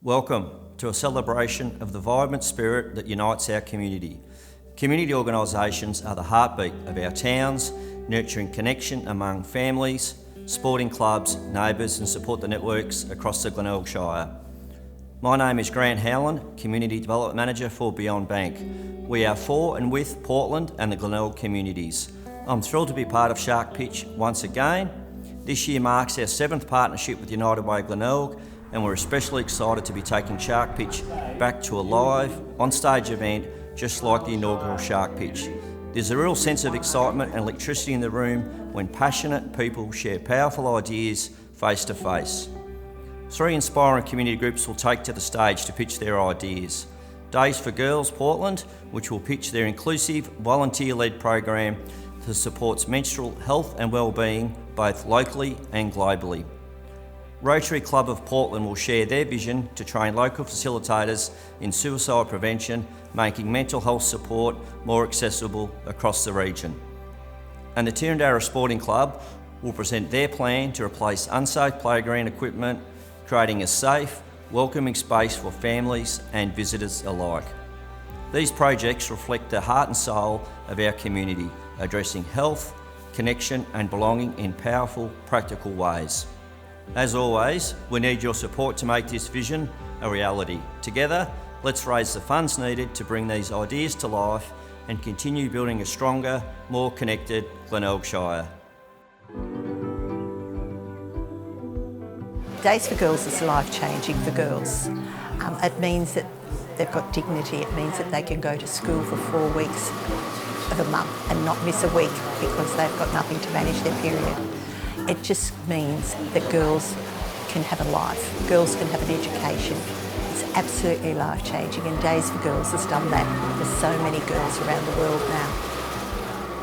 Welcome to a celebration of the vibrant spirit that unites our community. Community organisations are the heartbeat of our towns, nurturing connection among families, sporting clubs, neighbours and support the networks across the Glenelg Shire. My name is Grant Howland, Community Development Manager for Beyond Bank. We are for and with Portland and the Glenelg communities. I'm thrilled to be part of Sharkpitch once again. This year marks our 7th partnership with United Way Glenelg, and we're especially excited to be taking Sharkpitch back to a live, on-stage event just like the inaugural Sharkpitch. There's a real sense of excitement and electricity in the room when passionate people share powerful ideas face to face. 3 inspiring community groups will take to the stage to pitch their ideas. Days for Girls Portland, which will pitch their inclusive, volunteer-led program that supports menstrual health and wellbeing both locally and globally. Rotary Club of Portland will share their vision to train local facilitators in suicide prevention, making mental health support more accessible across the region. And the Tyrendarra Sporting Club will present their plan to replace unsafe playground equipment, creating a safe, welcoming space for families and visitors alike. These projects reflect the heart and soul of our community, addressing health, connection and belonging in powerful, practical ways. As always, we need your support to make this vision a reality. Together, let's raise the funds needed to bring these ideas to life and continue building a stronger, more connected Glenelg Shire. Days for Girls is life-changing for girls. It means that they've got dignity. It means that they can go to school for 4 weeks of a month and not miss a week because they've got nothing to manage their period. It just means that girls can have a life, girls can have an education. It's absolutely life-changing, and Days for Girls has done that for so many girls around the world now.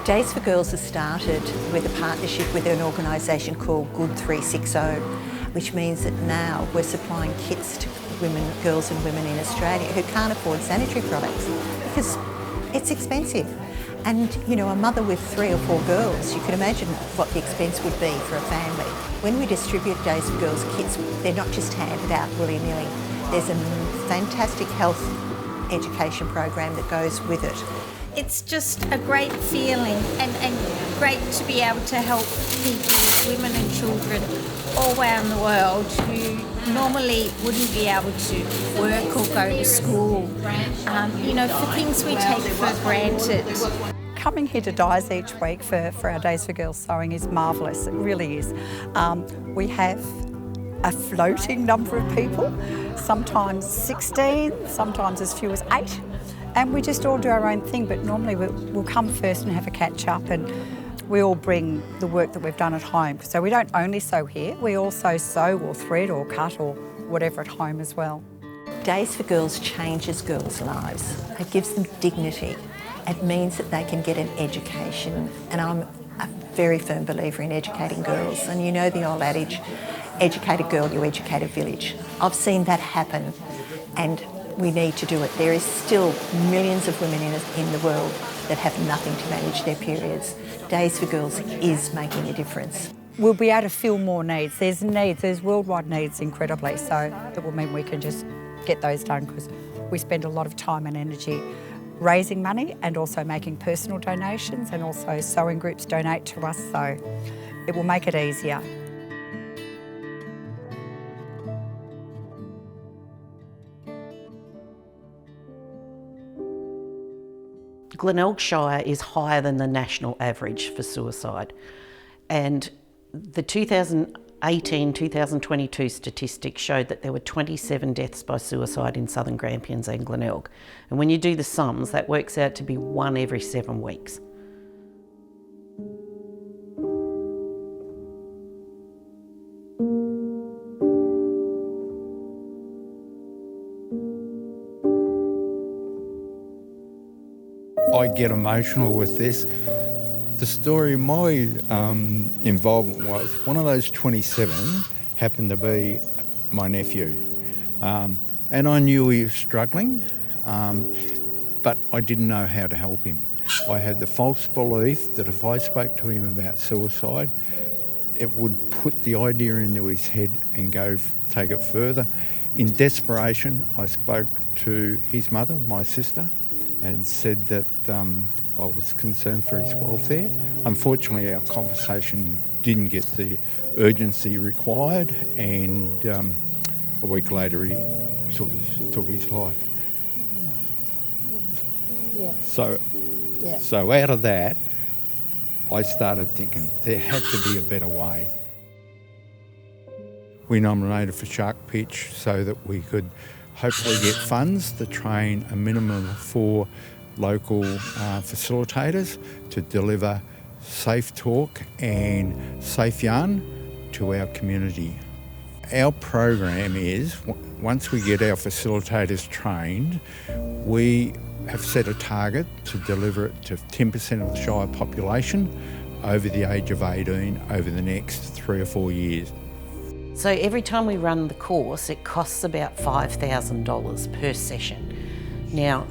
Days for Girls has started with a partnership with an organisation called Good 360, which means that now we're supplying kits to girls and women in Australia who can't afford sanitary products because it's expensive. And, you know, a mother with 3 or 4 girls, you can imagine what the expense would be for a family. When we distribute Days for Girls kits, they're not just handed out willy-nilly. There's a fantastic health education program that goes with it. It's just a great feeling and great to be able to help people, women and children all around the world who normally wouldn't be able to work or go to school, for things we take for granted. Coming here to Dyes each week for our Days for Girls sewing is marvellous, it really is. We have a floating number of people, sometimes 16, sometimes as few as 8, and we just all do our own thing, but normally we'll come first and have a catch up, and we all bring the work that we've done at home. So we don't only sew here, we also sew or thread or cut or whatever at home as well. Days for Girls changes girls' lives. It gives them dignity. It means that they can get an education, and I'm a very firm believer in educating girls. And you know the old adage, educate a girl, you educate a village. I've seen that happen, and we need to do it. There is still millions of women in the world that have nothing to manage their periods. Days for Girls is making a difference. We'll be able to fill more needs. There's worldwide needs incredibly, so it will mean we can just get those done because we spend a lot of time and energy raising money and also making personal donations, and also sewing groups donate to us, so it will make it easier. Glenelg Shire is higher than the national average for suicide, and the 2018-2022 statistics showed that there were 27 deaths by suicide in southern Grampians and Glenelg, and when you do the sums that works out to be 1 every 7 weeks. I get emotional with this. The story of my involvement was one of those 27 happened to be my nephew. And I knew he was struggling, but I didn't know how to help him. I had the false belief that if I spoke to him about suicide, it would put the idea into his head and take it further. In desperation, I spoke to his mother, my sister, and said that I was concerned for his welfare. Unfortunately, our conversation didn't get the urgency required, and a week later he took his life. Yeah. So out of that, I started thinking there had to be a better way. We nominated for Sharkpitch so that we could hopefully get funds to train a minimum of 4 local facilitators to deliver safe talk and safe yarn to our community. Our program is, once we get our facilitators trained, we have set a target to deliver it to 10% of the Shire population over the age of 18 over the next 3 or 4 years. So every time we run the course, it costs about $5,000 per session. Now,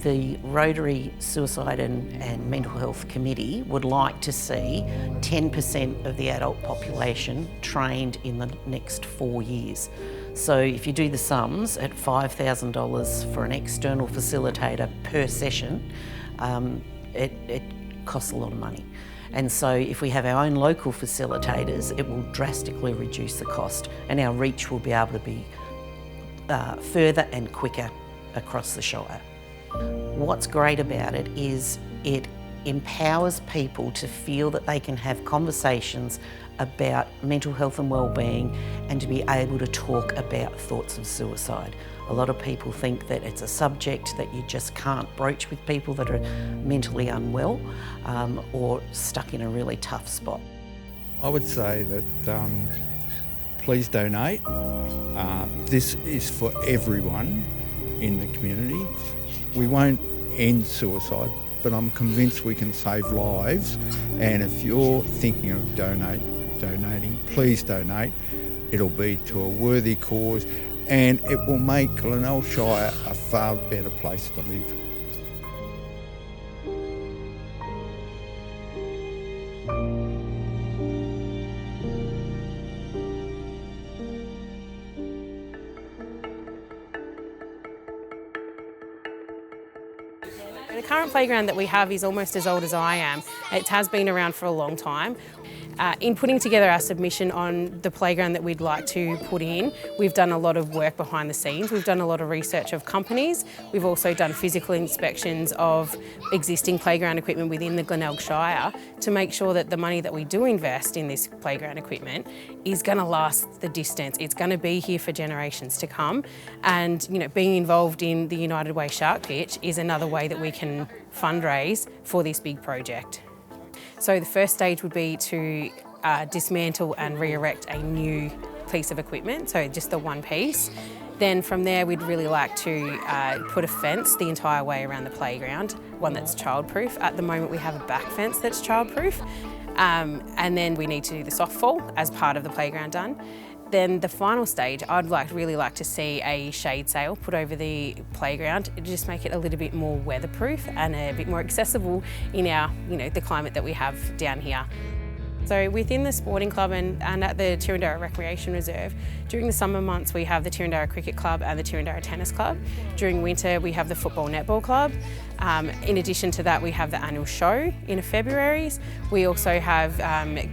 the Rotary Suicide and Mental Health Committee would like to see 10% of the adult population trained in the next 4 years. So if you do the sums at $5,000 for an external facilitator per session, it costs a lot of money. And so if we have our own local facilitators, it will drastically reduce the cost, and our reach will be able to be further and quicker across the Shire. What's great about it is it empowers people to feel that they can have conversations about mental health and wellbeing, and to be able to talk about thoughts of suicide. A lot of people think that it's a subject that you just can't broach with people that are mentally unwell or stuck in a really tough spot. I would say that please donate. This is for everyone in the community. We won't end suicide, but I'm convinced we can save lives. And if you're thinking of donating, please donate. It'll be to a worthy cause, and it will make Glenelg Shire a far better place to live. The current playground that we have is almost as old as I am. It has been around for a long time. In putting together our submission on the playground that we'd like to put in, we've done a lot of work behind the scenes. We've done a lot of research of companies. We've also done physical inspections of existing playground equipment within the Glenelg Shire to make sure that the money that we do invest in this playground equipment is going to last the distance. It's going to be here for generations to come. And being involved in the United Way Sharkpitch is another way that we can fundraise for this big project. So the first stage would be to dismantle and re-erect a new piece of equipment, so just the one piece. Then from there we'd really like to put a fence the entire way around the playground, one that's childproof. At the moment we have a back fence that's childproof, and then we need to do the softfall as part of the playground done. Then the final stage, I'd really like to see a shade sail put over the playground to just make it a little bit more weatherproof and a bit more accessible in our, the climate that we have down here. So within the sporting club and at the Tyrendarra Recreation Reserve, during the summer months we have the Tyrendarra Cricket Club and the Tyrendarra Tennis Club. During winter we have the Football Netball Club. In addition to that we have the annual show in February. We also have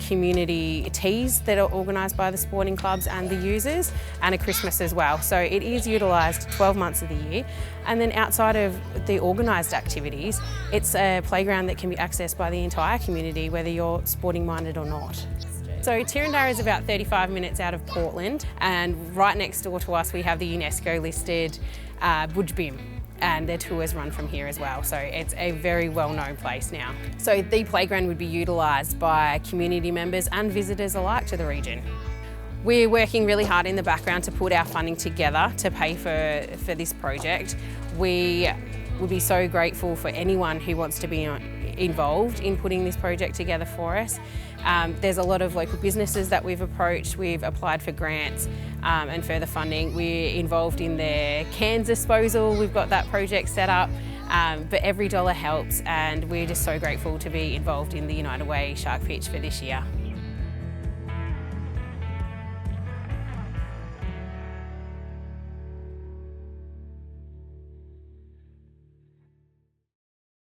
community teas that are organised by the sporting clubs and the users, and a Christmas as well. So it is utilised 12 months of the year. And then outside of the organised activities, it's a playground that can be accessed by the entire community, whether you're sporting minded or not. So Tyrendarra is about 35 minutes out of Portland, and right next door to us we have the UNESCO listed Budgebim, and their tours run from here as well. So it's a very well-known place now. So the playground would be utilised by community members and visitors alike to the region. We're working really hard in the background to put our funding together to pay for this project. We would be so grateful for anyone who wants to be involved in putting this project together for us. There's a lot of local businesses that we've approached. We've applied for grants and further funding. We're involved in the cans disposal. We've got that project set up, but every dollar helps, and we're just so grateful to be involved in the United Way Sharkpitch for this year.